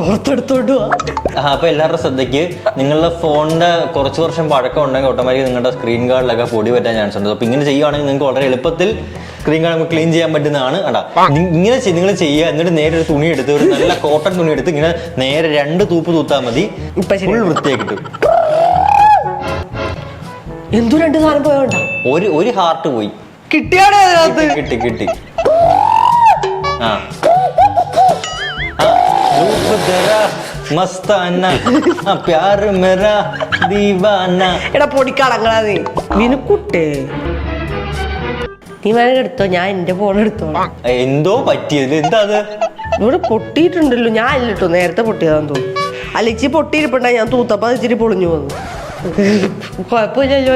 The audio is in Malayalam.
പുറത്തെടുത്തോണ്ട് പോവാ. അപ്പൊ എല്ലാവരുടെ ശ്രദ്ധയ്ക്ക്, നിങ്ങളുടെ ഫോണിന്റെ കുറച്ച് വർഷം പഴക്കം ഉണ്ടെങ്കിൽ ഓട്ടോമാറ്റിക് നിങ്ങളുടെ സ്ക്രീൻ ഗാർഡിലൊക്കെ പൊടി പറ്റാൻ ചാൻസ് ഉണ്ട്. അപ്പൊ ഇങ്ങനെ ചെയ്യുവാണെങ്കിൽ നിങ്ങൾക്ക് വളരെ എളുപ്പത്തിൽ സ്ക്രീൻ ഗാർഡ് നമുക്ക് ക്ലീൻ ചെയ്യാൻ പറ്റുന്നതാണ്. കേട്ടാ, ഇങ്ങനെ നിങ്ങൾ ചെയ്യുക. എന്നിട്ട് നേരെ ഒരു തുണി എടുത്ത്, ഒരു നല്ല കോട്ടൺ തുണി എടുത്ത് ഇങ്ങനെ നേരെ 2 തൂപ്പ് തൂത്താൽ മതി, ഫുൾ വൃത്തിയായി കിട്ടും. എന്തു 2 സാധനം പോയോണ്ടാ? ഒരു ഹാർട്ട് പോയി. കിട്ടിയാണേ അതിനകത്ത്. കിട്ടി. എടാ പൊടിക്കളങ്ങളാ നീ. വിനുക്കുട്ടേ, നീ വേണമെങ്കിൽ എടുത്തോ, ഞാൻ എന്റെ ഫോൺ എടുത്തോളാം. എന്തോ പറ്റിയത്? എന്താ അത്? ഇവിടെ പൊട്ടിയിട്ടുണ്ടല്ലോ. ഞാൻ അല്ല കേട്ടോ, നേരത്തെ പൊട്ടിയതാന്ന് തോന്നുന്നു. അല്ല, ഇച്ചിരി പൊട്ടിയിരിപ്പുണ്ടായി, ഞാൻ തൂത്തപ്പോ ഇച്ചിരി പൊളിഞ്ഞു വന്നു. കുഴപ്പമില്ലല്ലോ.